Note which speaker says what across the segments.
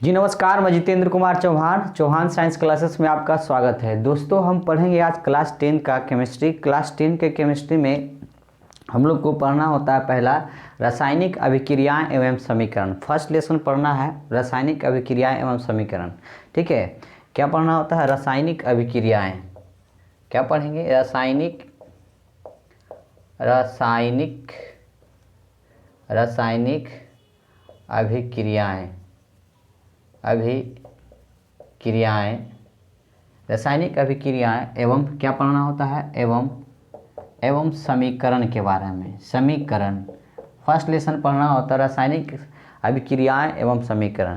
Speaker 1: जी नमस्कार, मैं Jitendra Kumar Chauhan Chauhan science classes में आपका स्वागत है। दोस्तों, हम पढ़ेंगे आज क्लास 10 का केमिस्ट्री। क्लास 10 के केमिस्ट्री में हम लोग को पढ़ना होता है पहला रासायनिक अभिक्रियाएं एवं समीकरण। फर्स्ट लेसन पढ़ना है रासायनिक अभिक्रियाएं एवं समीकरण। ठीक है, क्या पढ़ना होता है? रासायनिक अभिक्रियाएं। क्या पढ़ेंगे? रासायनिक रासायनिक रासायनिक अभिक्रियाएं रासायनिक अभिक्रियाएं एवं क्या पढ़ना होता है? एवं समीकरण के बारे में। समीकरण फर्स्ट लेसन पढ़ना होता है रासायनिक अभिक्रियाएं एवं समीकरण।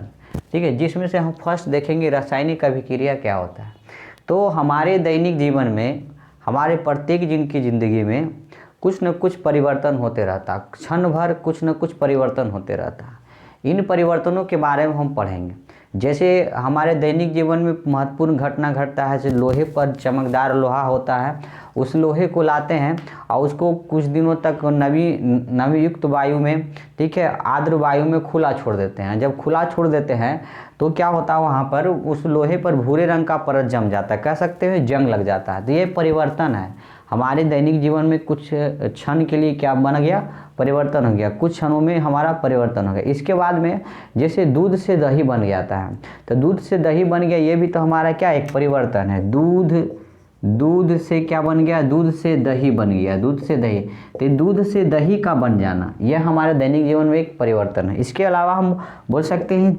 Speaker 1: ठीक है, जिसमें से हम फर्स्ट देखेंगे रासायनिक अभिक्रिया क्या होता है। तो हमारे दैनिक जीवन में, हमारे प्रत्येक दिन की ज़िंदगी में कुछ न कुछ परिवर्तन होते रहता, क्षण भर कुछ न कुछ परिवर्तन होते रहता। इन परिवर्तनों के बारे में हम पढ़ेंगे। जैसे हमारे दैनिक जीवन में महत्वपूर्ण घटना घटता है, जैसे लोहे पर चमकदार लोहा होता है, उस लोहे को लाते हैं और उसको कुछ दिनों तक नमी युक्त वायु में, ठीक है, आर्द्र वायु में खुला छोड़ देते हैं। जब खुला छोड़ देते हैं तो क्या होता है, वहाँ पर उस लोहे पर भूरे रंग का परत जम जाता है, कह सकते हैं जंग लग जाता है। तो ये परिवर्तन है हमारे दैनिक जीवन में। कुछ क्षण के लिए क्या बन गया? परिवर्तन हो गया। कुछ क्षणों में हमारा परिवर्तन हो गया। इसके बाद में जैसे दूध से दही बन जाता है, तो दूध से दही बन गया, ये भी तो हमारा क्या एक परिवर्तन है। दूध से क्या बन गया? दूध से दही बन गया। दूध से दही, तो दूध से दही का बन जाना, यह हमारे दैनिक जीवन में एक परिवर्तन है। इसके अलावा हम बोल सकते हैं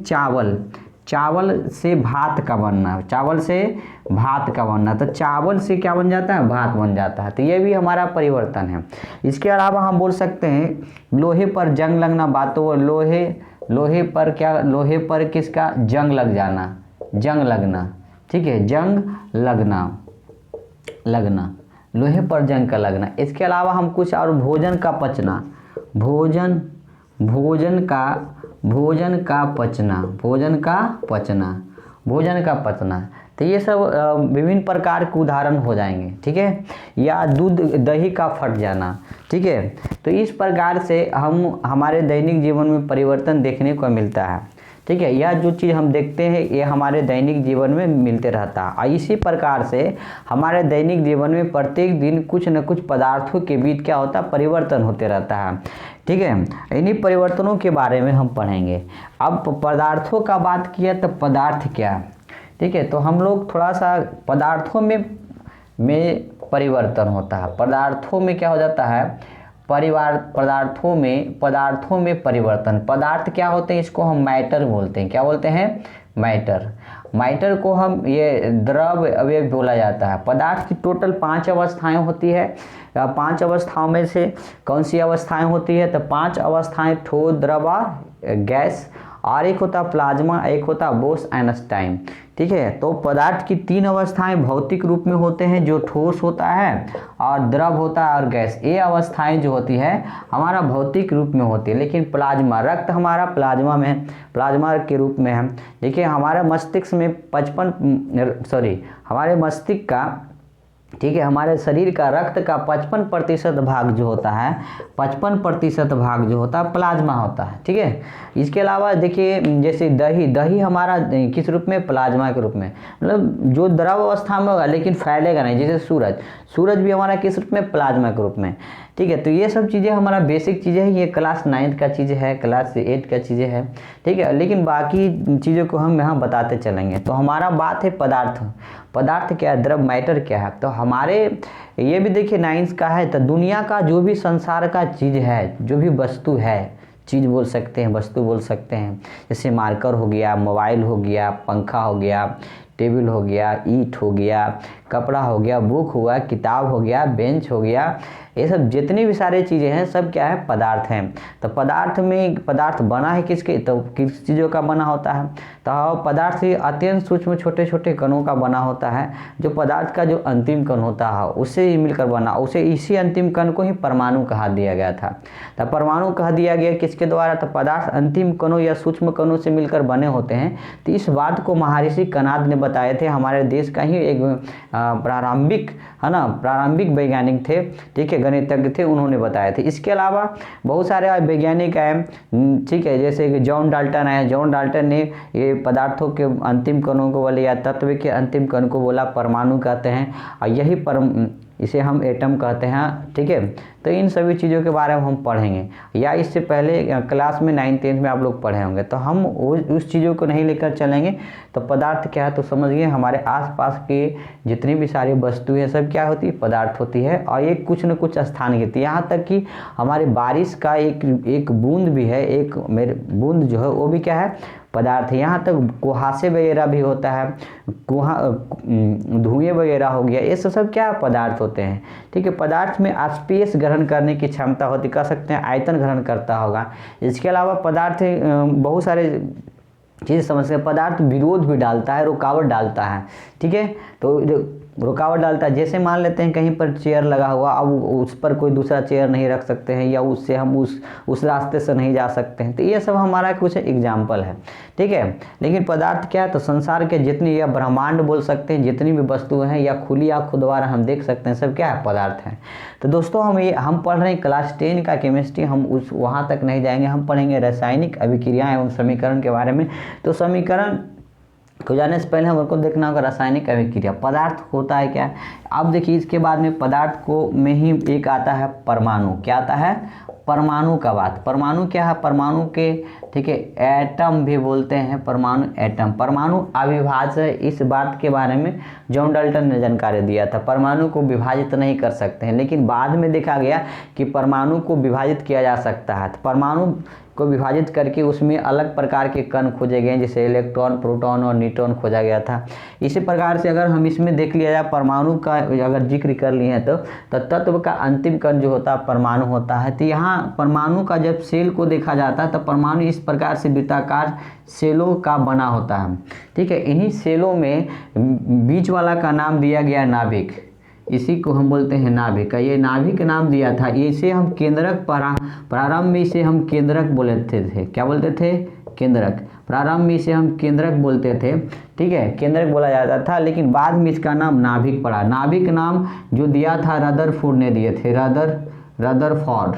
Speaker 1: चावल से भात का बनना। चावल से भात का बनना, तो चावल से क्या बन जाता है? भात बन जाता है। तो ये भी हमारा परिवर्तन है। इसके अलावा हम बोल सकते हैं लोहे पर जंग लगना। बातों लोहे पर किसका? जंग लग जाना, जंग लगना। ठीक है, जंग लगना, लोहे पर जंग का लगना। इसके अलावा हम कुछ और भोजन का पचना, भोजन का पचना। तो ये सब विभिन्न प्रकार के उदाहरण हो जाएंगे। ठीक है, या दूध दही का फट जाना। ठीक है, तो इस प्रकार से हम हमारे दैनिक जीवन में परिवर्तन देखने को मिलता है। ठीक है, यह जो चीज़ हम देखते हैं ये हमारे दैनिक जीवन में मिलते रहता है। और इसी प्रकार से हमारे दैनिक जीवन में प्रत्येक दिन कुछ न कुछ पदार्थों के बीच क्या होता है? परिवर्तन होते रहता है। ठीक है, इन्हीं परिवर्तनों के बारे में हम पढ़ेंगे। अब पदार्थों का बात किया तो पदार्थ क्या? ठीक है, तो हम लोग थोड़ा सा पदार्थों में परिवर्तन होता है। पदार्थों में क्या हो जाता है? पदार्थों में परिवर्तन। पदार्थ क्या होते हैं? इसको हम मैटर बोलते हैं। क्या बोलते हैं? मैटर को हम ये द्रव अवयव बोला जाता है। पदार्थ की टोटल 5 अवस्थाएं होती है। 5 अवस्थाओं में से कौन सी अवस्थाएं होती है? तो 5 अवस्थाएं ठोस, द्रव और गैस, और एक होता प्लाज्मा, एक होता बोस आइंस्टाइन। ठीक है, तो पदार्थ की 3 अवस्थाएं भौतिक रूप में होते हैं, जो ठोस होता है और द्रव होता है और गैस। ये अवस्थाएं जो होती है हमारा भौतिक रूप में होती है। लेकिन प्लाज्मा, रक्त हमारा प्लाज्मा के रूप में है। देखिए हमारे मस्तिष्क में हमारे मस्तिष्क का, ठीक है, हमारे शरीर का रक्त का 55% भाग जो होता है, 55% भाग जो होता है प्लाज्मा होता है। ठीक है, इसके अलावा देखिए जैसे दही हमारा किस रूप में? प्लाज्मा के रूप में। मतलब जो द्रव अवस्था में होगा लेकिन फैलेगा नहीं। जैसे सूरज भी हमारा किस रूप में? प्लाज्मा के रूप में। ठीक है, तो ये सब चीज़ें हमारा बेसिक चीज़ें हैं। ये क्लास 9 का चीज़ें है, क्लास 8 का चीज़ें है। ठीक है, लेकिन बाकी चीज़ों को हम यहाँ बताते चलेंगे। तो हमारा बात है पदार्थ क्या है? द्रव, मैटर क्या है? तो हमारे ये भी देखिए 9 का है। तो दुनिया का जो भी संसार का चीज़ है, जो भी वस्तु है, चीज़ बोल सकते हैं, वस्तु बोल सकते हैं। जैसे मार्कर हो गया, मोबाइल हो गया, पंखा हो गया, टेबल हो गया, ईंट हो गया, कपड़ा हो गया, बुक हुआ, किताब हो गया, बेंच हो गया, ये सब जितनी भी सारी चीज़ें हैं सब क्या है? पदार्थ हैं। तो पदार्थ बना है किसके? तो किस चीज़ों का बना होता है? तो पदार्थ ही अत्यंत सूक्ष्म छोटे छोटे कणों का बना होता है। जो पदार्थ का जो अंतिम कण होता है उससे ही मिलकर बना, उसे इसी अंतिम कण को ही परमाणु कहा दिया गया था। तो परमाणु कहा दिया गया किसके द्वारा? तो पदार्थ अंतिम कणों या सूक्ष्म कणों से मिलकर बने होते हैं। तो इस बात को महर्षि कणाद ने बताए थे, हमारे देश का ही एक प्रारंभिक है ना, प्रारंभिक वैज्ञानिक थे, ठीक है, गणितज्ञ थे, उन्होंने बताए थे। इसके अलावा बहुत सारे वैज्ञानिक हैं, ठीक है, जैसे कि जॉन डाल्टन है। जॉन डाल्टन ने ये पदार्थों के अंतिम कणों को बोले या तत्व के अंतिम कण को बोला परमाणु कहते हैं, और यही इसे हम एटम कहते हैं, ठीक है। तो इन सभी चीज़ों के बारे में हम पढ़ेंगे, या इससे पहले क्लास में 9th-10th में आप लोग पढ़े होंगे, तो हम उस चीज़ों को नहीं लेकर चलेंगे। तो पदार्थ क्या है, तो समझिए हमारे आसपास के जितनी भी सारी वस्तुएं हैं सब क्या होती है, पदार्थ होती है, और ये कुछ न कुछ स्थान घेरती है। यहाँ तक कि हमारी बारिश का एक बूंद भी है, एक मेरे बूंद जो है वो भी क्या है, पदार्थ है। यहाँ तक कुहासे वगैरह भी होता है, धुएं वगैरह हो गया, ये सब क्या पदार्थ होते हैं, ठीक है। पदार्थ में स्पेस ग्रहण करने की क्षमता होती, कह सकते हैं आयतन ग्रहण करता होगा। इसके अलावा पदार्थ बहुत सारे चीज़ समझते हैं, पदार्थ विरोध भी डालता है, रुकावट डालता है, ठीक है। तो रुकावट डालता है, जैसे मान लेते हैं कहीं पर चेयर लगा हुआ, अब उस पर कोई दूसरा चेयर नहीं रख सकते हैं, या उससे हम उस रास्ते से नहीं जा सकते हैं। तो ये सब हमारा कुछ एग्जाम्पल है, ठीक है। लेकिन पदार्थ क्या है, तो संसार के जितनी, या ब्रह्मांड बोल सकते हैं, जितनी भी वस्तुएं हैं या खुली आँखों द्वारा हम देख सकते हैं, सब क्या है, पदार्थ हैं। तो दोस्तों हम पढ़ रहे हैं क्लास 10 का केमिस्ट्री, हम वहाँ तक नहीं जाएंगे, हम पढ़ेंगे रासायनिक अभिक्रिया एवं समीकरण के बारे में। तो समीकरण को जाने से पहले हमको देखना होगा रासायनिक अभिक्रिया, पदार्थ होता है क्या। अब देखिए इसके बाद में पदार्थ को में ही एक आता है परमाणु। क्या आता है, परमाणु का बात। परमाणु क्या है, परमाणु के, ठीक है, एटम भी बोलते हैं, परमाणु एटम। परमाणु अविभाज्य है, इस बात के बारे में जॉन डाल्टन ने जानकारी दिया था। परमाणु को विभाजित नहीं कर सकते हैं, लेकिन बाद में देखा गया कि परमाणु को विभाजित किया जा सकता है। तो परमाणु को विभाजित करके उसमें अलग प्रकार के कण खोजे गए, जैसे इलेक्ट्रॉन, प्रोटॉन और न्यूट्रॉन खोजा गया था। इसी प्रकार से अगर हम इसमें देख लिया जाए, परमाणु का अगर जिक्र कर लिए हैं, तो तत्व का अंतिम कण जो होता है परमाणु होता है। तो यहाँ परमाणु का जब सेल को देखा जाता है, तो परमाणु इस प्रकार से वृत्ताकार सेलों का बना होता है, ठीक है। इन्हीं सेलों में बीच वाला का नाम दिया गया नाभिक, इसी को हम बोलते हैं नाभिक का। ये नाभिक नाम दिया था, इसे हम केंद्रक, प्रारंभ में इसे हम केंद्रक बोलते थे। क्या बोलते थे, केंद्रक। प्रारंभ में इसे हम केंद्रक बोलते थे, ठीक है, केंद्रक बोला जाता था। लेकिन बाद में इसका नाम नाभिक पड़ा। नाभिक नाम जो दिया था रदरफोर्ड ने दिए थे, रदरफोर्ड।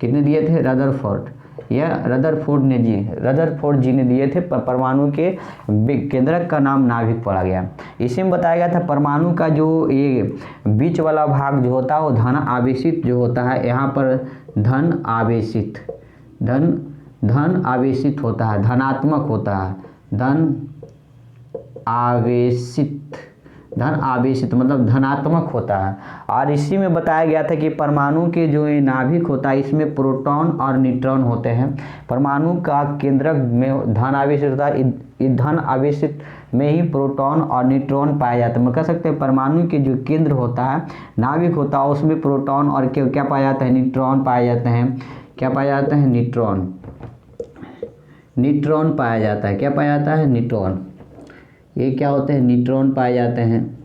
Speaker 1: कितने दिए थे, रदरफोर्ड। यह रदरफोर्ड जी ने दिए थे। परमाणु के केंद्रक का नाम नाभिक पड़ा गया। इसी में बताया गया था परमाणु का जो ये बीच वाला भाग जो होता है वो धन आवेशित जो होता है। यहाँ पर धन आवेशित होता है, धनात्मक होता है, धन आवेशित मतलब धनात्मक होता है। और इसी में बताया गया था कि परमाणु के जो ये नाभिक होता है इसमें प्रोटॉन और न्यूट्रॉन होते हैं। परमाणु का केंद्रक में धन आवेशित होता है, इस धन आवेशित में ही प्रोटॉन और न्यूट्रॉन पाए जाते हैं। हम कह सकते हैं परमाणु के जो केंद्र होता है, नाभिक होता है, उसमें प्रोटॉन और क्या पाया जाता है, न्यूट्रॉन पाए जाते हैं। क्या पाया जाता है, न्यूट्रॉन पाया जाता है। क्या पाया जाता है, न्यूट्रॉन। ये क्या होते हैं, न्यूट्रॉन पाए जाते हैं।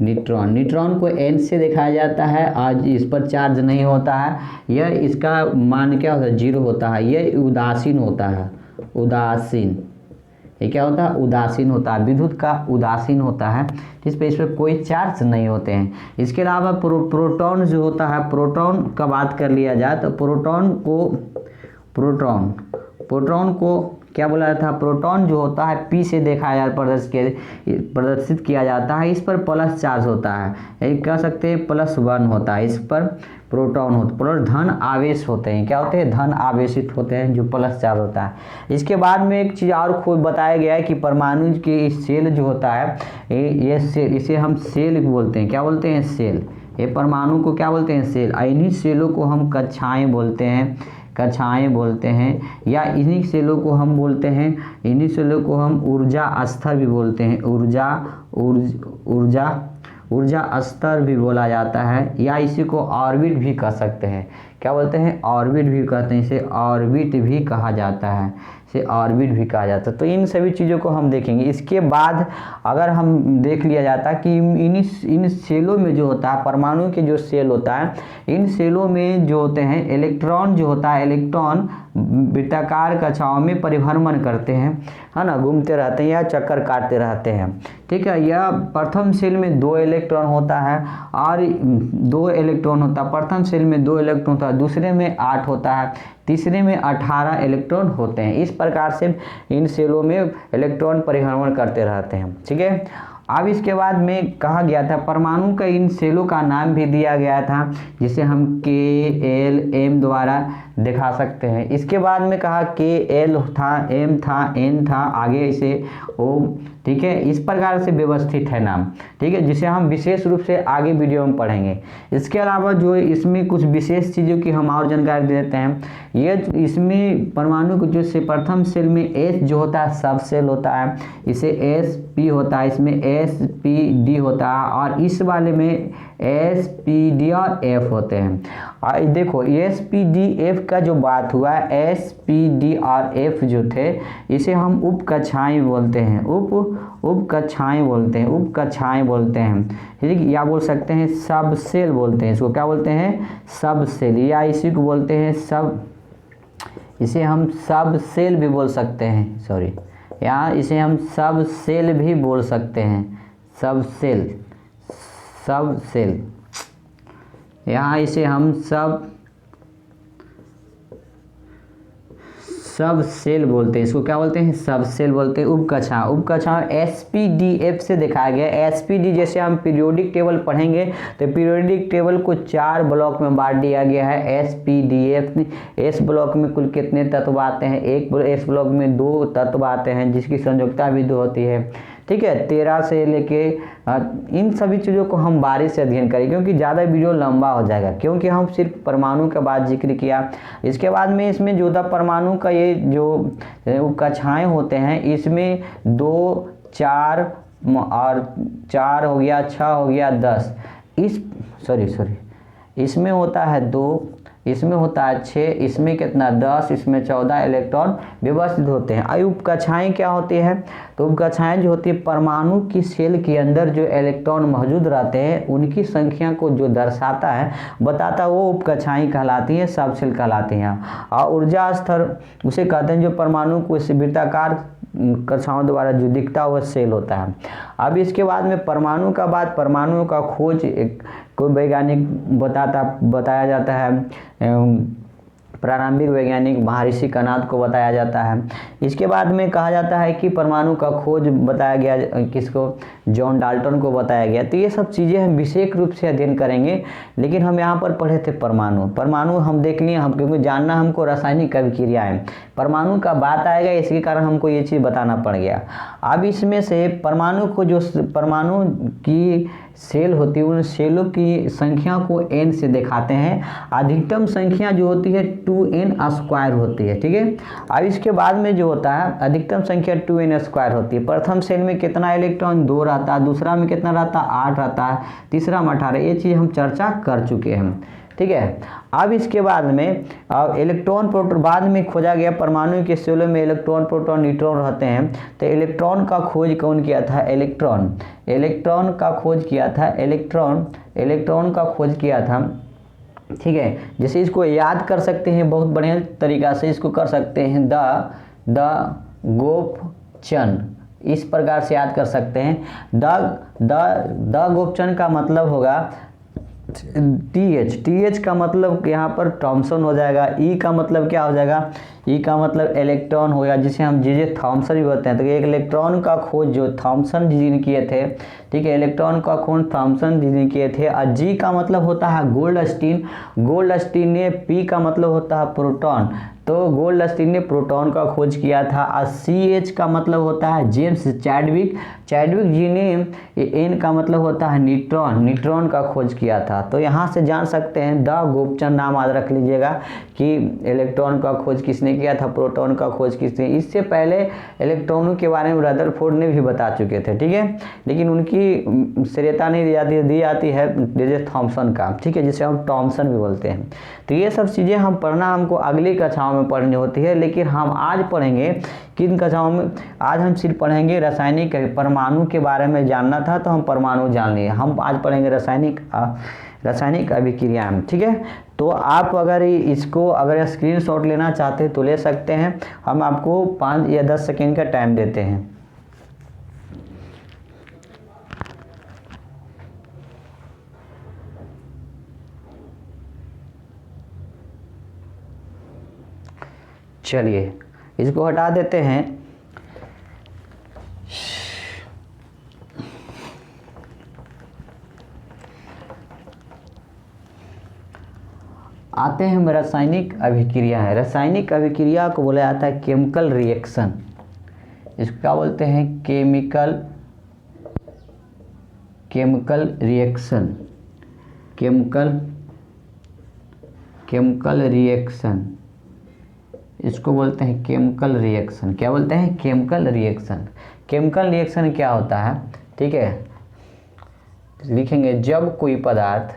Speaker 1: न्यूट्रॉन को N से दिखाया जाता है, आज इस पर चार्ज नहीं होता है। यह इसका मान क्या होता है, 0 होता है। यह उदासीन होता है, उदासीन। ये क्या होता है, उदासीन होता है, विद्युत का उदासीन होता है, जिस पर कोई चार्ज नहीं होते हैं। इसके अलावा प्रोटॉन जो होता है, प्रोटॉन का बात कर लिया जाए तो प्रोटॉन को क्या बोला जाता है, प्रोटॉन जो होता है P से देखा जाता प्रदर्शित किया जाता है। इस पर प्लस चार्ज होता है, एक कह सकते हैं +1 होता है। इस पर प्रोटॉन होता है, धन आवेश होते हैं। क्या होते हैं, धन आवेशित होते हैं, जो प्लस चार्ज होता है। इसके बाद में एक चीज़ और खूब बताया गया है कि परमाणु के सेल जो होता है, ये सेल, इसे हम सेल बोलते हैं। क्या बोलते हैं, सेल। ये परमाणु को क्या बोलते हैं, सेल। इन्हीं सेलों को हम कक्षाएँ बोलते हैं, या इन्हीं सेलों को हम बोलते हैं, इन्हीं सेलों को हम ऊर्जा स्तर भी बोलते हैं। ऊर्जा स्तर भी बोला जाता है, या इसी को ऑर्बिट भी कह सकते हैं। क्या बोलते हैं, ऑर्बिट भी कहते हैं, इसे ऑर्बिट भी कहा जाता है, इसे ऑर्बिट भी कहा जाता है। तो इन सभी चीज़ों को हम देखेंगे। इसके बाद अगर हम देख लिया जाता कि इन सेलों में जो होता है, परमाणु के जो सेल होता है, इन सेलों में जो होते हैं इलेक्ट्रॉन जो होता है, इलेक्ट्रॉन वृत्ताकार कक्षाओं में परिभ्रमण करते हैं, है ना, घूमते रहते हैं या चक्कर काटते रहते हैं। ठीक है, यह प्रथम सेल में 2 इलेक्ट्रॉन होता है और 2 इलेक्ट्रॉन होता है, प्रथम सेल में 2 इलेक्ट्रॉन होता है, दूसरे में 8 होता है, तीसरे में 18 इलेक्ट्रॉन होते हैं। इस प्रकार से इन सेलों में इलेक्ट्रॉन परिभ्रमण करते रहते हैं। ठीक है, अब इसके बाद में कहा गया था परमाणु का इन सेलों का नाम भी दिया गया था, जिसे हम KLM द्वारा दिखा सकते हैं। इसके बाद में कहा KL था, M था, N था, आगे इसे O। ठीक है, इस प्रकार से व्यवस्थित है नाम। ठीक है, जिसे हम विशेष रूप से आगे वीडियो में पढ़ेंगे। इसके अलावा जो इसमें कुछ विशेष चीज़ों की हम और जानकारी देते हैं। ये इसमें परमाणु को जो से प्रथम सेल में S जो होता है सब सेल होता है, इसे SP होता है, इसमें SPD होता है और इस वाले में SPD और F होते हैं। देखो SPD F का जो बात हुआ है, SPD और F जो थे इसे हम उप कक्षाएं बोलते हैं, उप कक्षाएं बोलते हैं, उप कक्षाएं बोलते हैं। ठीक, या बोल सकते हैं सब सेल बोलते हैं, इसको क्या बोलते हैं, सब सेल, या इसी को बोलते हैं सब, इसे हम सब सेल भी बोल सकते हैं, सॉरी, या इसे हम सब सेल भी बोल सकते हैं, सब सेल, सब सेल, यहाँ इसे हम सब सेल बोलते हैं, इसको क्या बोलते हैं, सब सेल बोलते हैं। उपकक्षा SPDF से दिखाया गया। SPD जैसे हम पीरियोडिक टेबल पढ़ेंगे तो पीरियोडिक टेबल को 4 ब्लॉक में बांट दिया गया है। SPDF S ब्लॉक में कुल कितने तत्व आते हैं, S ब्लॉक में 2 तत्व आते हैं जिसकी संयोजकता भी 2 होती है। ठीक है, 13 से लेके इन सभी चीज़ों को हम बारीक से अध्ययन करें क्योंकि ज़्यादा वीडियो लंबा हो जाएगा, क्योंकि हम सिर्फ परमाणु का बात जिक्र किया। इसके बाद में इसमें जो था परमाणु का ये जो कक्षाएं होते हैं, इसमें 2, 4 और 4 हो गया, 6 हो गया, 10, इसमें होता है 2, इसमें होता है 6, इसमें कितना 10, इसमें 14 इलेक्ट्रॉन व्यवस्थित होते हैं। अब उपकक्षाएं क्या होती है, तो उपकक्षाएं जो होती है परमाणु की सेल के अंदर जो इलेक्ट्रॉन मौजूद रहते हैं उनकी संख्या को जो दर्शाता है, बताता है, वो उपकक्षाएं कहलाती हैं, सब सेल कहलाती हैं। और ऊर्जा स्तर उसे कहते हैं जो परमाणु को इस वृत्ताकार कक्षाओं द्वारा जो दिखता है वह सेल होता है। अब इसके बाद में परमाणु का बात, परमाणुओं का खोज कोई वैज्ञानिक बताया जाता है, प्रारंभिक वैज्ञानिक महर्षि कणाद को बताया जाता है। इसके बाद में कहा जाता है कि परमाणु का खोज बताया गया, किसको, जॉन डाल्टन को बताया गया। तो ये सब चीज़ें हम विशेष रूप से अध्ययन करेंगे, लेकिन हम यहाँ पर पढ़े थे परमाणु हम देख लिए, हम क्योंकि जानना हमको रासायनिक अभिक्रियाएं, परमाणु का बात आएगा, इसके कारण हमको ये चीज़ बताना पड़ गया। अब इसमें से परमाणु को जो परमाणु की सेल होती है उन सेलों की संख्या को n से दिखाते हैं। अधिकतम संख्या जो होती है 2n² होती है। ठीक है, अब इसके बाद में जो होता है अधिकतम संख्या 2n² होती है। प्रथम सेल में कितना इलेक्ट्रॉन, 2 रहता है, दूसरा में कितना रहता है, 8 रहता है, तीसरा में 18। ये चीज़ हम चर्चा कर चुके हैं। ठीक है, अब इसके बाद में इलेक्ट्रॉन प्रोटॉन बाद में खोजा गया। परमाणु के सेलों में इलेक्ट्रॉन प्रोटॉन न्यूट्रॉन रहते हैं। तो इलेक्ट्रॉन का खोज कौन किया था, इलेक्ट्रॉन का खोज किया था, इलेक्ट्रॉन का खोज किया था। ठीक है, जैसे इसको याद कर सकते हैं बहुत बढ़िया तरीका से, इसको कर सकते हैं द गोपचन, इस प्रकार से याद कर सकते हैं। द गोपचन का मतलब होगा TH का मतलब यहाँ पर थॉमसन हो जाएगा। E का मतलब क्या हो जाएगा, E का मतलब इलेक्ट्रॉन हो गया, जिसे हम जे थॉमसन भी बोलते हैं। तो एक इलेक्ट्रॉन का खोज जो थॉमसन जी ने किए थे। ठीक है, इलेक्ट्रॉन का खोज थॉमसन जी ने किए थे। और G का मतलब होता है गोल्डस्टीन ने। P का मतलब होता है प्रोटॉन, तो गोल्डस्टीन ने प्रोटॉन का खोज किया था। और CH का मतलब होता है जेम्स चैडविक जी ने। N का मतलब होता है न्यूट्रॉन का खोज किया था। तो यहाँ से जान सकते हैं द गोपचन नाम याद रख लीजिएगा कि इलेक्ट्रॉन का खोज किसने किया था, प्रोटॉन का खोज किसने। इससे पहले इलेक्ट्रॉनों के बारे में रदरफोर्ड ने भी बता चुके थे। ठीक है, लेकिन उनकी श्रेयता नहीं दी जाती है जे थॉमसन का। ठीक है, जिसे हम थॉमसन भी बोलते हैं। तो ये सब चीज़ें हम पढ़ना हमको अगली कक्षाओं में पढ़नी होती है, लेकिन हम आज पढ़ेंगे किन कक्षाओं में? आज हम सिर्फ पढ़ेंगे रासायनिक परमाणु के बारे में जानना था तो हम परमाणु जान लिए। हम आज पढ़ेंगे रासायनिक अभिक्रियाएं, ठीक है। तो आप अगर स्क्रीनशॉट लेना चाहते हैं तो ले सकते हैं। हम आपको 5 या 10 सेकेंड का टाइम देते हैं। चलिए इसको हटा देते हैं। आते हैं हम रासायनिक अभिक्रिया है। रासायनिक अभिक्रिया को बोला जाता है केमिकल रिएक्शन। इसको क्या बोलते हैं? Chemical reaction. केमिकल रिएक्शन इसको बोलते हैं केमिकल रिएक्शन। क्या बोलते हैं? Chemical reaction. केमिकल रिएक्शन क्या होता है? ठीक है, लिखेंगे जब कोई पदार्थ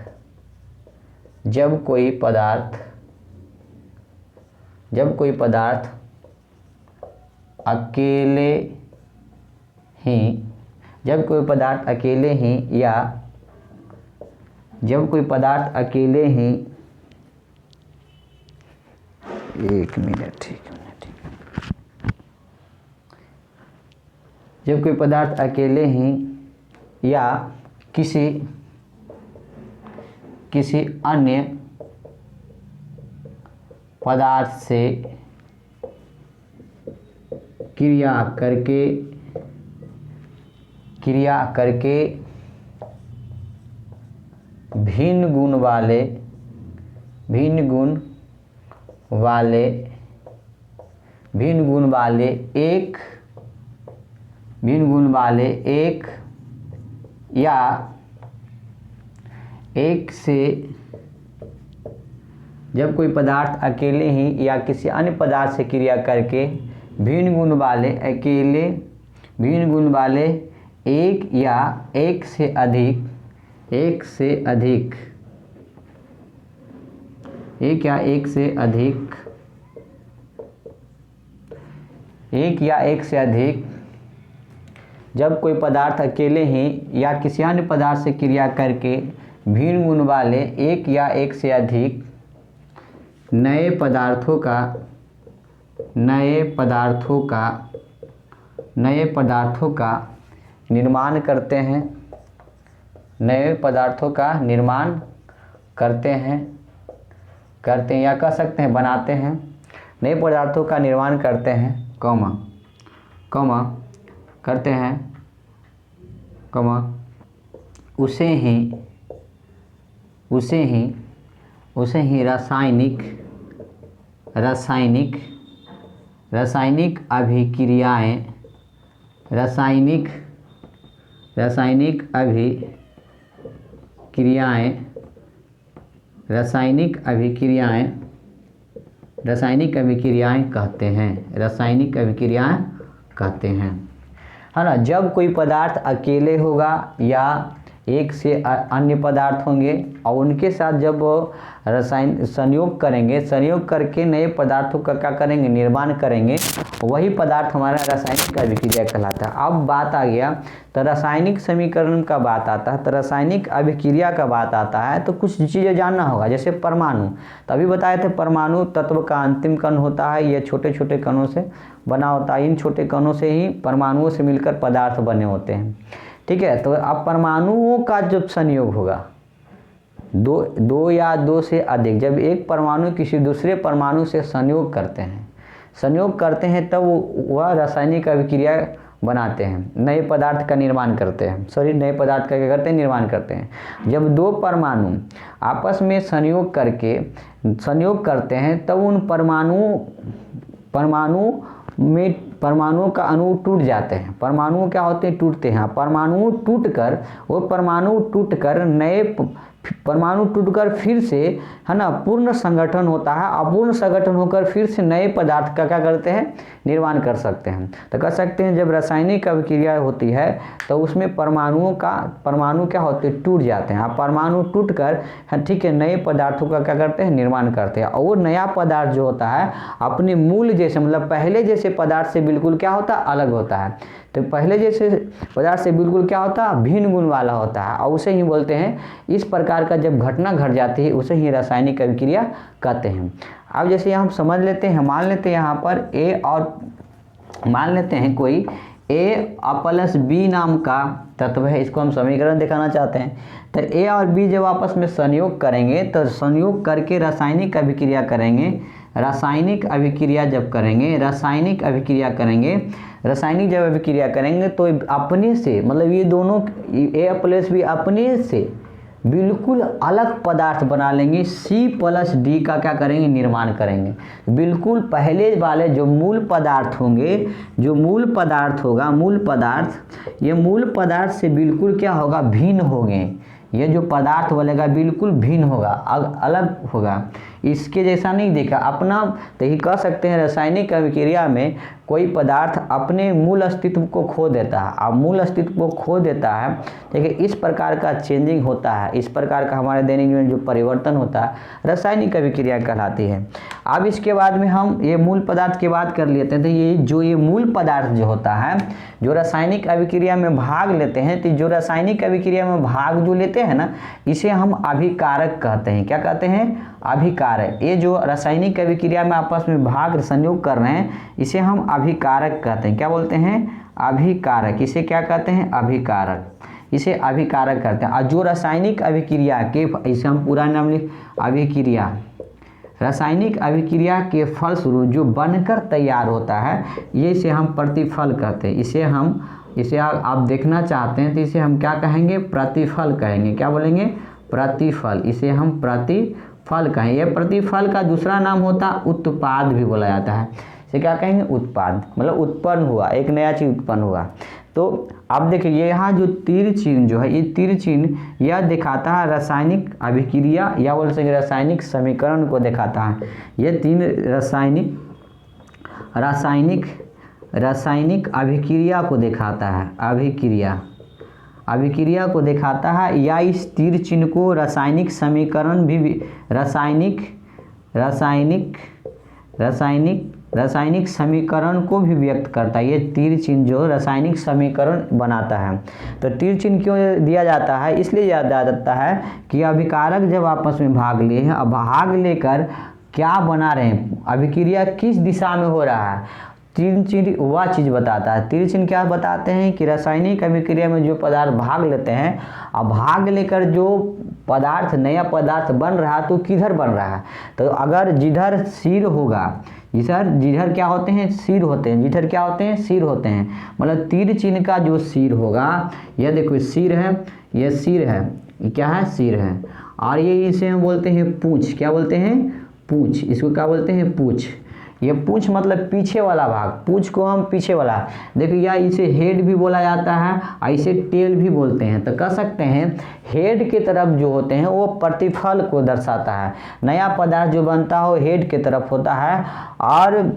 Speaker 1: अकेले ही या जब कोई पदार्थ अकेले ही एक मिनट जब कोई पदार्थ अकेले ही या किसी अन्य पदार्थ से क्रिया करके भिन्न गुण वाले एक या एक से जब कोई पदार्थ अकेले ही या किसी अन्य पदार्थ से क्रिया करके भिन्न गुण वाले एक या एक से अधिक जब कोई पदार्थ अकेले ही या किसी अन्य पदार्थ से क्रिया करके भिन्न गुण वाले एक या एक से अधिक नए पदार्थों का निर्माण करते हैं या कह सकते हैं बनाते हैं। नए पदार्थों का निर्माण करते हैं करते हैं उसे ही रासायनिक अभिक्रियाएं कहते हैं, है ना। जब कोई पदार्थ अकेले होगा या एक से अन्य पदार्थ होंगे और उनके साथ जब संयोग करके नए पदार्थों का क्या करेंगे? निर्माण करेंगे, वही पदार्थ हमारा रासायनिक अभिक्रिया कहलाता है। अब बात आ गया तो रासायनिक समीकरण का बात आता है, तो रासायनिक अभिक्रिया का बात आता है तो कुछ चीज़ें जानना होगा। जैसे परमाणु, तभी बताए थे परमाणु तत्व का अंतिम कण होता है, ये छोटे छोटे कणों से बना होता है। इन छोटे कणों से ही परमाणुओं से मिलकर पदार्थ बने होते हैं, ठीक है। तो अब परमाणुओं का जब संयोग होगा दो या दो से अधिक, जब एक परमाणु किसी दूसरे परमाणु से संयोग करते हैं तब वह रासायनिक अभिक्रिया बनाते हैं, नए पदार्थ का निर्माण करते हैं। नए पदार्थ का क्या करते हैं? निर्माण करते हैं। जब दो परमाणु आपस में संयोग करते हैं तब उन परमाणुओं का अणु टूट जाते हैं। परमाणु क्या होते हैं? टूटते हैं। परमाणु टूटकर नए परमाणु टूटकर फिर से, है ना, पूर्ण संगठन होता है। अपूर्ण संगठन होकर फिर से नए पदार्थ का क्या करते हैं, निर्माण कर सकते हैं। तो कह सकते हैं जब रासायनिक अभिक्रिया होती है तो उसमें परमाणु क्या होते हैं, टूट जाते हैं। परमाणु टूट कर, ठीक है, नए पदार्थों का क्या करते हैं, निर्माण करते हैं। और वो नया पदार्थ जो होता है अपने मूल जैसे, मतलब पहले जैसे पदार्थ से बिल्कुल क्या होता है, अलग होता है। तो पहले जैसे पदार्थ से बिल्कुल क्या होता है, भिन्न गुण वाला होता है, और उसे ही बोलते हैं, इस प्रकार का जब घटना घट जाती है उसे ही रासायनिक अभिक्रिया कहते हैं। अब जैसे हम समझ लेते हैं, मान लेते हैं यहाँ पर ए और मान लेते हैं कोई ए प्लस बी नाम का तत्व है, इसको हम समीकरण दिखाना चाहते हैं। तो ए और बी जब आपस में संयोग करेंगे तो संयोग करके रासायनिक अभिक्रिया करेंगे। रासायनिक अभिक्रिया जब करेंगे, रासायनिक जब अभिक्रिया करेंगे तो अपने से, मतलब ये दोनों ए प्लस बी अपने से बिल्कुल अलग पदार्थ बना लेंगे, सी प्लस डी का क्या करेंगे, निर्माण करेंगे। बिल्कुल पहले वाले जो मूल पदार्थ होंगे, जो मूल पदार्थ होगा, ये मूल पदार्थ से बिल्कुल क्या होगा, भिन्न होंगे। ये जो पदार्थ बनेगा बिल्कुल भिन्न होगा, अलग होगा, इसके जैसा नहीं देखा अपना। तो ही कह सकते हैं रासायनिक अभिक्रिया में कोई पदार्थ अपने मूल अस्तित्व को खो देता है। अब मूल अस्तित्व को खो देता है, देखिए इस प्रकार का चेंजिंग होता है, इस प्रकार का हमारे दैनिक जीवन जो परिवर्तन होता है रासायनिक अभिक्रिया कहलाती है। अब इसके बाद में हम ये मूल पदार्थ की बात कर लेते हैं। तो ये मूल पदार्थ जो होता है, जो रासायनिक अभिक्रिया में भाग लेते हैं, तो जो रासायनिक अभिक्रिया में भाग जो लेते हैं ना, इसे हम अभिकारक कहते हैं। क्या कहते हैं, अभिकारक। ये जो रासायनिक अभिक्रिया में आपस में भाग संयोग कर रहे हैं, इसे हम अभिकारक कहते हैं। क्या बोलते हैं, अभिकारक। इसे क्या कहते हैं, अभिकारक। इसे अभिकारक कहते हैं। और जो रासायनिक अभिक्रिया के, इसे हम पूरा नाम लिख, अभिक्रिया, रासायनिक अभिक्रिया के फलस्वरूप जो बनकर तैयार होता है, ये इसे हम प्रतिफल कहते हैं। इसे आप देखना चाहते हैं तो इसे हम क्या कहेंगे, प्रतिफल कहेंगे। क्या बोलेंगे, प्रतिफल। इसे हम प्रतिफल कहें। यह प्रतिफल का दूसरा नाम होता है उत्पाद भी बोला जाता है। इसे क्या कहेंगे, उत्पाद, मतलब उत्पन्न हुआ, एक नया चीज उत्पन्न हुआ। तो आप देखिए यहाँ जो तीर चिन्ह जो है, ये तीर चिन्ह यह दिखाता है रासायनिक अभिक्रिया या बोल सकते रासायनिक समीकरण को दिखाता है। ये तीन रासायनिक अभिक्रिया को दिखाता है, अभिक्रिया को दिखाता है, या इस तीर चिन्ह को रासायनिक समीकरण भी रासायनिक समीकरण को भी व्यक्त करता है। ये तीर चिन्ह जो रासायनिक समीकरण बनाता है। तो तीर चिन्ह क्यों दिया जाता है, इसलिए दिया जाता है कि अभिकारक जब आपस में भाग लिए हैं, अब भाग लेकर क्या बना रहे हैं, अभिक्रिया किस दिशा में हो रहा है, तीर चिन्ह वह चीज़ बताता है। तीर चिन्ह क्या बताते हैं कि रासायनिक अभिक्रिया में जो पदार्थ भाग लेते हैं, अब भाग लेकर जो पदार्थ, नया पदार्थ बन रहा है, तो किधर बन रहा है, तो अगर जिधर सिर होगा, जिधर क्या होते हैं, सिर होते हैं, जिधर क्या होते हैं, सिर होते हैं, मतलब तीर चिन्ह का जो सिर होगा, यह देखो सिर है, यह सिर है, ये क्या है, सिर है। और ये इसे हम बोलते हैं पूंछ। क्या बोलते हैं, पूंछ। इसको क्या बोलते हैं, पूंछ। ये पूंछ मतलब पीछे वाला भाग, पूंछ को हम पीछे वाला, देखिए या इसे हेड भी बोला जाता है और इसे टेल भी बोलते हैं। तो कह सकते हैं हेड के तरफ जो होते हैं वो प्रतिफल को दर्शाता है। नया पदार्थ जो बनता हो हेड के तरफ होता है, और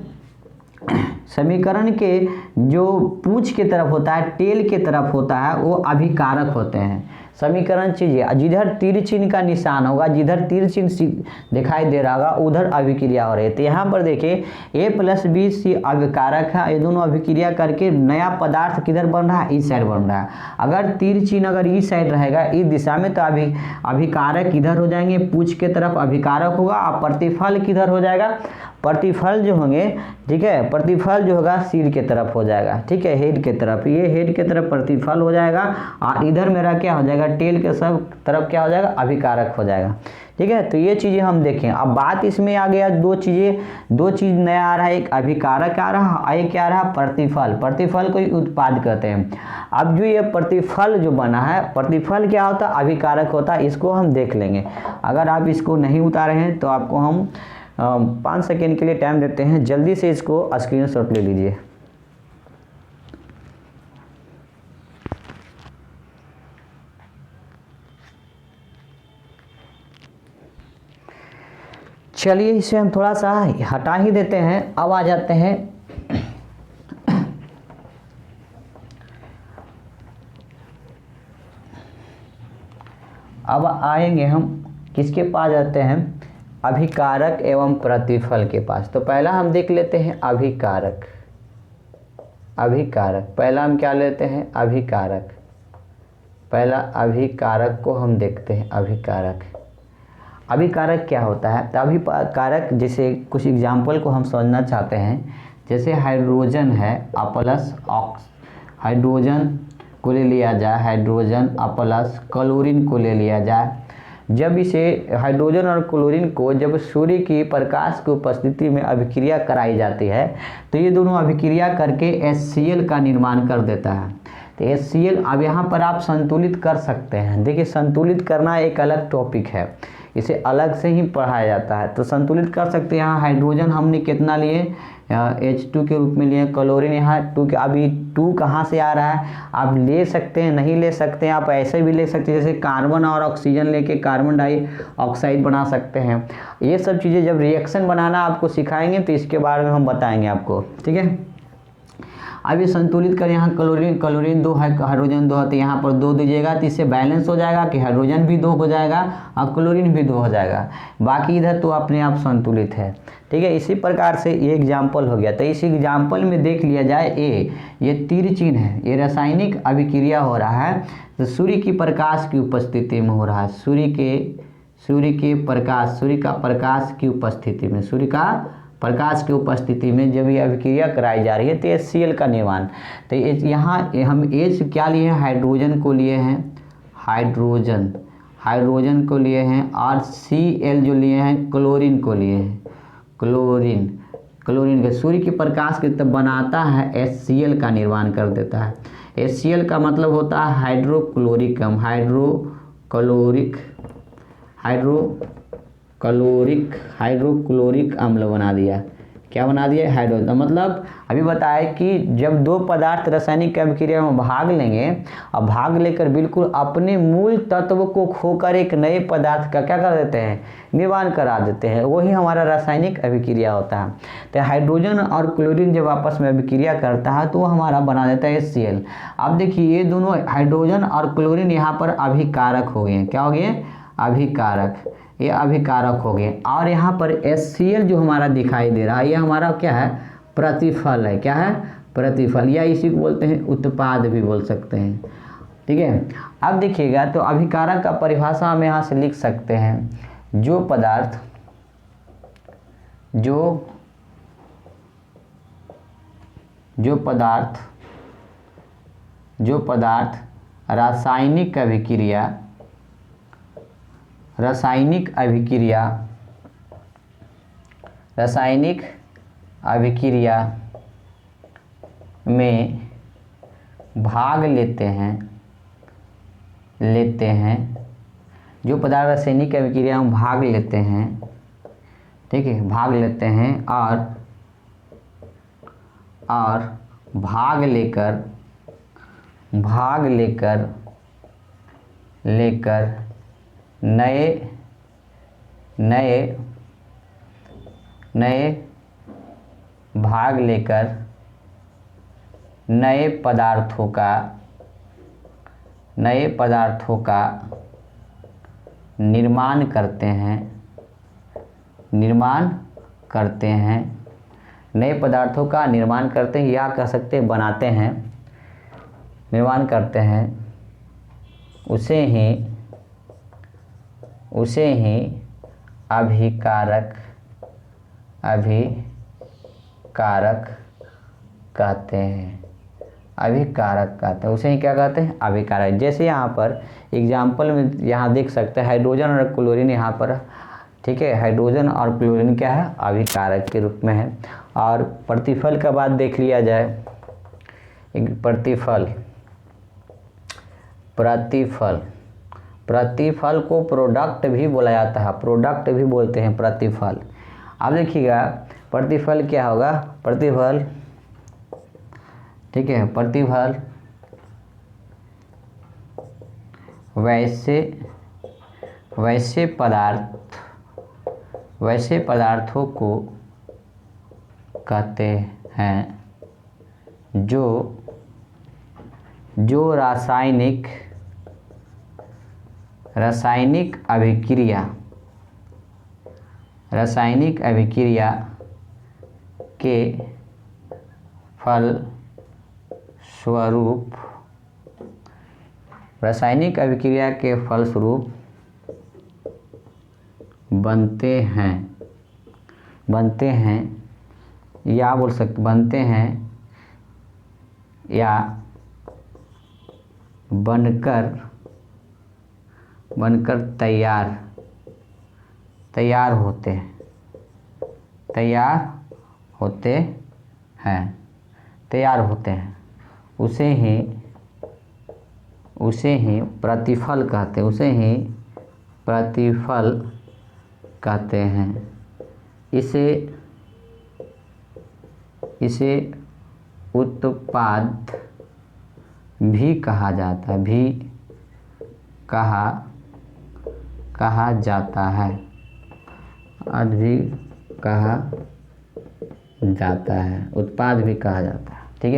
Speaker 1: समीकरण के जो पूंछ के तरफ होता है, टेल के तरफ होता है, वो अभिकारक होते हैं। समीकरण चीज़, जिधर तीर चिन्ह का निशान होगा, जिधर तीर चिन्ह दिखाई दे रहा होगा, उधर अभिक्रिया हो रही है। तो यहाँ पर देखिए ए प्लस बी सी अभिकारक है, ये दोनों अभिक्रिया करके नया पदार्थ किधर बन रहा है, इस साइड बन रहा है। अगर तीर चिन्ह अगर इस साइड रहेगा, इस दिशा में, तो अभिकारक इधर हो जाएंगे, पूंछ के तरफ अभिकारक होगा, और प्रतिफल किधर हो जाएगा, प्रतिफल जो होंगे, ठीक है, प्रतिफल जो होगा सिर के तरफ हो जाएगा, ठीक है, हेड के तरफ, ये हेड के तरफ प्रतिफल हो जाएगा, और इधर मेरा क्या हो जाएगा, टेल के सब तरफ क्या हो जाएगा, अभिकारक हो जाएगा। ठीक है, तो ये चीज़ें हम देखें। अब बात इसमें आ गया, दो चीज़ नया आ रहा है, एक अभिकारक आ रहा है, एक क्या आ रहा, प्रतिफल। प्रतिफल को ही उत्पाद कहते हैं। अब जो ये प्रतिफल जो बना है, प्रतिफल क्या होता है, अभिकारक होता है, इसको हम देख लेंगे। अगर आप इसको नहीं उतारे हैं तो आपको हम 5 सेकेंड के लिए टाइम देते हैं, जल्दी से इसको स्क्रीनशॉट ले लीजिए। चलिए इसे हम थोड़ा सा हटा ही देते हैं। अब आ जाते हैं अब आएंगे हम किसके पास जाते हैं, अभिकारक एवं प्रतिफल के पास। तो पहला हम देख लेते हैं अभिकारक। अभिकारक पहला हम क्या लेते हैं, अभिकारक। पहला अभिकारक को हम देखते हैं। अभिकारक, अभिकारक क्या होता है। तो अभिकारक जैसे कुछ एग्जाम्पल को हम समझना चाहते हैं। जैसे हाइड्रोजन है प्लस ऑक्स, हाइड्रोजन को ले लिया जाए, हाइड्रोजन प्लस क्लोरीन को ले लिया जाए। जब इसे हाइड्रोजन और क्लोरीन को जब सूर्य की प्रकाश की उपस्थिति में अभिक्रिया कराई जाती है तो ये दोनों अभिक्रिया करके HCl का निर्माण कर देता है। तो HCl अब यहाँ पर आप संतुलित कर सकते हैं। देखिए संतुलित करना एक अलग टॉपिक है, इसे अलग से ही पढ़ाया जाता है। तो संतुलित कर सकते हैं। यहाँ हाइड्रोजन हमने कितना लिए, H2 के रूप में लिए, क्लोरीन यहाँ 2 के। अभी 2 कहाँ से आ रहा है, आप ले सकते हैं, नहीं ले सकते हैं, आप ऐसे भी ले सकते हैं। जैसे कार्बन और ऑक्सीजन लेके कार्बन डाइऑक्साइड बना सकते हैं। ये सब चीज़ें जब रिएक्शन बनाना आपको सिखाएंगे तो इसके बारे में हम बताएंगे आपको, ठीक है। अब ये संतुलित करें, यहाँ क्लोरीन 2 है, हाइड्रोजन 2 है, तो यहाँ पर 2 दीजिएगा तो इससे बैलेंस हो जाएगा कि हाइड्रोजन भी 2 हो जाएगा और क्लोरीन भी 2 हो जाएगा। बाकी इधर तो अपने आप संतुलित है, ठीक है। इसी प्रकार से ये एग्जाम्पल हो गया। तो इस एग्जाम्पल में देख लिया जाए ये तीर चिन्ह है, ये रासायनिक अभिक्रिया हो रहा है तो सूर्य की प्रकाश की उपस्थिति में हो रहा है। सूर्य का प्रकाश की उपस्थिति में, सूर्य का प्रकाश की उपस्थिति में जब ये अभिक्रिया कराई जा रही है तो HCl का निर्माण। तो यहाँ हम H क्या लिए हैं, हाइड्रोजन को लिए हैं, हाइड्रोजन को लिए हैं, और Cl जो लिए हैं क्लोरीन को लिए हैं, क्लोरीन के सूर्य के प्रकाश के तब बनाता है HCl का निर्माण कर देता है। HCl का मतलब होता है हाइड्रोक्लोरिक अम्ल बना दिया। क्या बना दिया, हाइड्रोजन। मतलब अभी बताया कि जब दो पदार्थ रासायनिक अभिक्रिया में भाग लेंगे और भाग लेकर बिल्कुल अपने मूल तत्व को खोकर एक नए पदार्थ का क्या कर देते हैं, निर्माण करा देते हैं, वही हमारा रासायनिक अभिक्रिया होता है। तो हाइड्रोजन और क्लोरीन जब आपस में अभिक्रिया करता है तो वो हमारा बना देता है HCl। अब देखिए ये दोनों हाइड्रोजन और क्लोरीन यहाँ पर अभिकारक हो गए। क्या हो गए, अभिकारक, ये अभिकारक हो गए। और यहाँ पर HCl जो हमारा दिखाई दे रहा है ये हमारा क्या है, प्रतिफल है। क्या है, प्रतिफल, या इसी को बोलते हैं उत्पाद भी बोल सकते हैं, ठीक है। अब देखिएगा तो अभिकारक का परिभाषा हम यहाँ से लिख सकते हैं, जो पदार्थ रासायनिक अभिक्रिया में भाग लेते हैं, जो पदार्थ रासायनिक अभिक्रिया में भाग लेते हैं, ठीक है, भाग लेते हैं और भाग लेकर नए पदार्थों का निर्माण करते हैं, नए पदार्थों का निर्माण करते हैं, या कह सकते हैं बनाते हैं, निर्माण करते हैं, उसे ही अभिकारक कहते हैं। उसे ही क्या कहते हैं, अभिकारक। जैसे यहाँ पर एग्जाम्पल में यहाँ देख सकते हैं हाइड्रोजन और क्लोरीन यहाँ पर, ठीक है, हाइड्रोजन और क्लोरीन क्या है, अभिकारक के रूप में है। और प्रतिफल का बात देख लिया जाए, प्रतिफल को प्रोडक्ट भी बोला जाता है, प्रोडक्ट भी बोलते हैं प्रतिफल। अब देखिएगा प्रतिफल क्या होगा, प्रतिफल, ठीक है, प्रतिफल वैसे वैसे पदार्थों को कहते हैं जो रासायनिक अभिक्रिया के फलस्वरूप बनते हैं या बोल सकते बनते हैं या बनकर तैयार होते हैं उसे ही प्रतिफल कहते हैं। इसे उत्पाद भी कहा जाता है। उत्पाद भी कहा जाता है। ठीक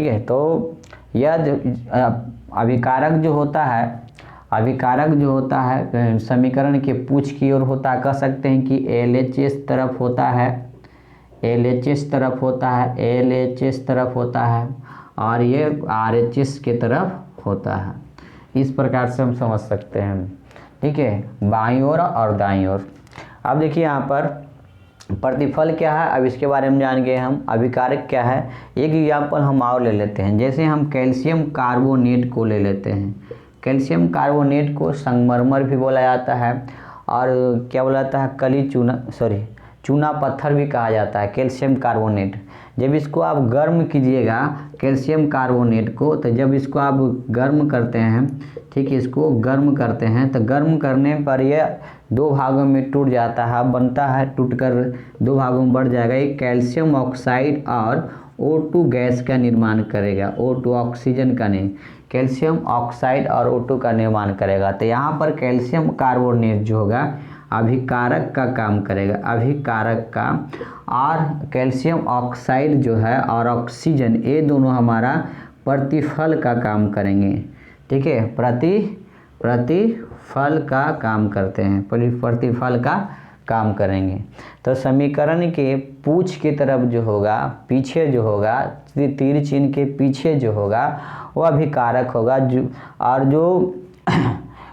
Speaker 1: है। तो यह अभिकारक जो होता है समीकरण के पूछ की ओर होता है। कह सकते हैं कि LHS तरफ होता है और ये RHS के तरफ होता है। इस प्रकार से हम समझ सकते हैं। ठीक है, बाईं ओर और दाईं ओर। अब देखिए यहाँ पर प्रतिफल क्या है, अब इसके बारे में जान गए हम। अभिकारक क्या है, एक एग्जाम्पल हम और ले लेते हैं। जैसे हम कैल्शियम कार्बोनेट को ले लेते हैं। कैल्शियम कार्बोनेट को संगमरमर भी बोला जाता है और क्या बोला जाता है, चूना पत्थर भी कहा जाता है कैल्शियम कार्बोनेट। जब इसको आप गर्म कीजिएगा कैल्शियम कार्बोनेट को, तो जब इसको आप गर्म करते हैं, ठीक है, इसको गर्म करते हैं तो गर्म करने पर यह दो भागों में टूट जाता है, बनता है, टूटकर दो भागों में बढ़ जाएगा। ये कैल्शियम ऑक्साइड और O2 गैस का निर्माण करेगा। O2 ऑक्सीजन का नहीं, कैल्शियम ऑक्साइड और O2 का निर्माण करेगा। तो यहाँ पर कैल्शियम कार्बोनेट जो होगा अभिकारक का काम करेगा, और कैल्शियम ऑक्साइड जो है और ऑक्सीजन, ये दोनों हमारा प्रतिफल का काम करेंगे। ठीक है, प्रतिफल का काम करते हैं, प्रतिफल का काम करेंगे। तो समीकरण के पूछ की तरफ जो होगा, पीछे जो होगा, तीर चिन्ह के पीछे जो होगा वह अभिकारक होगा, और जो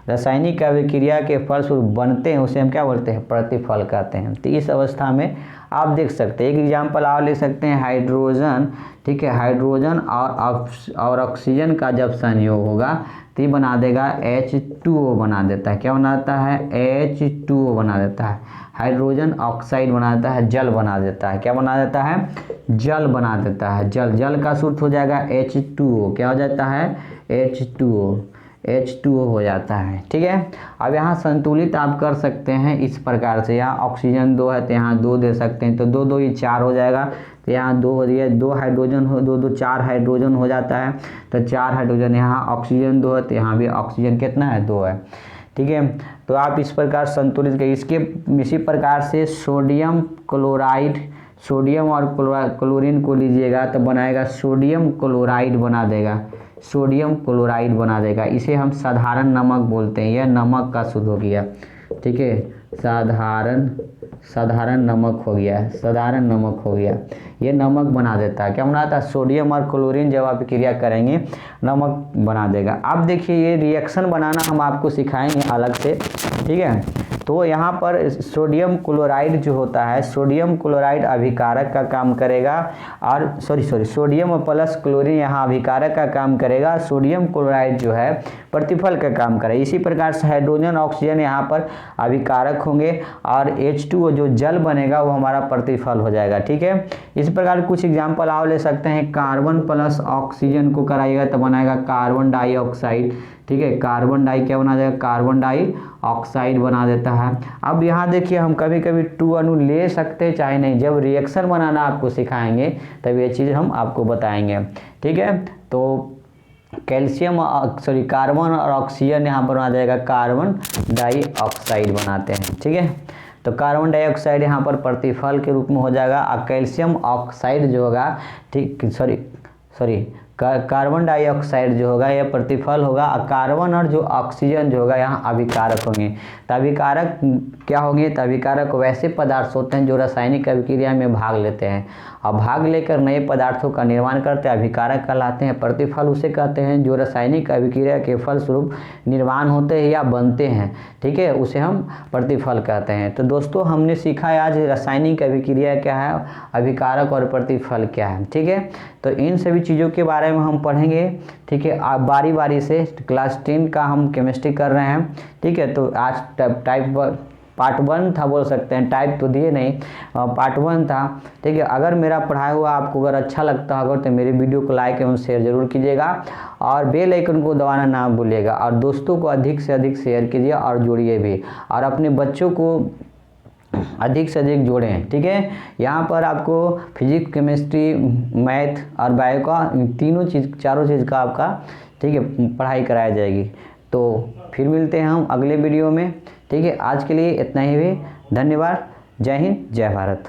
Speaker 1: रासायनिक अभिक्रिया के फलस्वरूप बनते हैं उसे हम क्या बोलते हैं, प्रतिफल कहते हैं। तो इस अवस्था में आप देख सकते हैं, एक एग्जाम्पल आप ले सकते हैं, हाइड्रोजन। ठीक है, हाइड्रोजन और ऑक्सीजन का जब संयोग होगा तो ये बना देगा H2O बना देता है। क्या बनाता है, H2O बना देता है। हाइड्रोजन ऑक्साइड बना देता है, जल बना देता है। क्या बना देता है, जल बना देता है। जल का सूत्र हो जाएगा H2O। क्या हो जाता है, H2O हो जाता है। ठीक है, अब यहाँ संतुलित आप कर सकते हैं इस प्रकार से। यहाँ ऑक्सीजन 2 है तो यहाँ 2 दे सकते हैं, तो 2 2 ये 4 हो जाएगा। तो यहाँ 2 हो दिया, 2 हाइड्रोजन हो, 2 2 4 हाइड्रोजन हो जाता है। तो 4 हाइड्रोजन, यहाँ ऑक्सीजन 2 है तो यहाँ भी ऑक्सीजन कितना है, 2 है। ठीक है, तो आप इस प्रकार संतुलित करिए। इसी प्रकार से सोडियम क्लोराइड, सोडियम और क्लोरीन को लीजिएगा तो बनाएगा सोडियम क्लोराइड बना देगा। इसे हम साधारण नमक बोलते हैं। यह नमक का शुद्ध हो गया। ठीक है, साधारण नमक हो गया। ये नमक बना देता है। क्या बनाता है, सोडियम और क्लोरीन जब आप क्रिया करेंगे नमक बना देगा। अब देखिए ये रिएक्शन बनाना हम आपको सिखाएंगे अलग से। ठीक है, तो यहाँ पर सोडियम क्लोराइड जो होता है, सोडियम क्लोराइड अभिकारक का काम करेगा, और सोडियम प्लस क्लोरीन यहाँ अभिकारक का काम करेगा, सोडियम क्लोराइड जो है प्रतिफल का काम करेगा। इसी प्रकार से हाइड्रोजन ऑक्सीजन यहाँ पर अभिकारक होंगे और H2O जो जल बनेगा वो हमारा प्रतिफल हो जाएगा। ठीक है, इस प्रकार कुछ एग्जाम्पल आप ले सकते हैं। कार्बन प्लस ऑक्सीजन को कराइएगा तो बनाएगा कार्बन डाइऑक्साइड। ठीक है, कार्बन डाई क्या बना देगा, कार्बन डाई ऑक्साइड बना देता है। अब यहाँ देखिए हम कभी कभी 2 अणु ले सकते हैं चाहे नहीं, जब रिएक्शन बनाना आपको सिखाएंगे तब ये चीज़ हम आपको बताएंगे। ठीक है, तो कार्बन और ऑक्सीजन यहाँ पर बना जाएगा कार्बन डाइऑक्साइड बनाते हैं। ठीक है, तो कार्बन डाइऑक्साइड यहाँ पर प्रतिफल के रूप में हो जाएगा, और कैल्शियम ऑक्साइड जो होगा, ठीक सॉरी कार्बन डाइऑक्साइड जो होगा यह प्रतिफल होगा, और कार्बन और जो ऑक्सीजन जो होगा यहाँ अभिकारक होंगे। तो अभिकारक क्या होंगे? तो अभिकारक वैसे पदार्थ होते हैं जो रासायनिक अभिक्रिया में भाग लेते हैं और भाग लेकर नए पदार्थों का निर्माण करते हैं, अभिकारक कहलाते हैं। प्रतिफल उसे कहते हैं जो रासायनिक अभिक्रिया के फलस्वरूप निर्माण होते हैं या बनते हैं, ठीक है, उसे हम प्रतिफल कहते हैं। तो दोस्तों हमने सीखा है आज रासायनिक अभिक्रिया क्या है, अभिकारक और प्रतिफल क्या है, ठीक है। तो इन सभी चीज़ों के बारे में हम पढ़ेंगे, ठीक है। आप बारी बारी से क्लास 10 का हम केमिस्ट्री कर रहे हैं, ठीक है। तो आज टाइप पार्ट 1 था बोल सकते हैं, टाइप तो दिए नहीं, पार्ट 1 था, ठीक है। अगर मेरा पढ़ाया हुआ आपको अगर अच्छा लगता होगा तो मेरे वीडियो को लाइक एवं शेयर जरूर कीजिएगा और बेल आइकन को दबाना ना भूलिएगा, और दोस्तों को अधिक से अधिक शेयर कीजिए और जोड़िए भी, और अपने बच्चों को अधिक से अधिक जोड़ें, ठीक है। यहाँ पर आपको फिजिक्स, केमिस्ट्री, मैथ और बायो का चारों चीज़ का आपका, ठीक है, पढ़ाई कराई जाएगी। तो फिर मिलते हैं हम अगले वीडियो में, ठीक है। आज के लिए इतना ही भी, धन्यवाद। जय हिंद, जय भारत।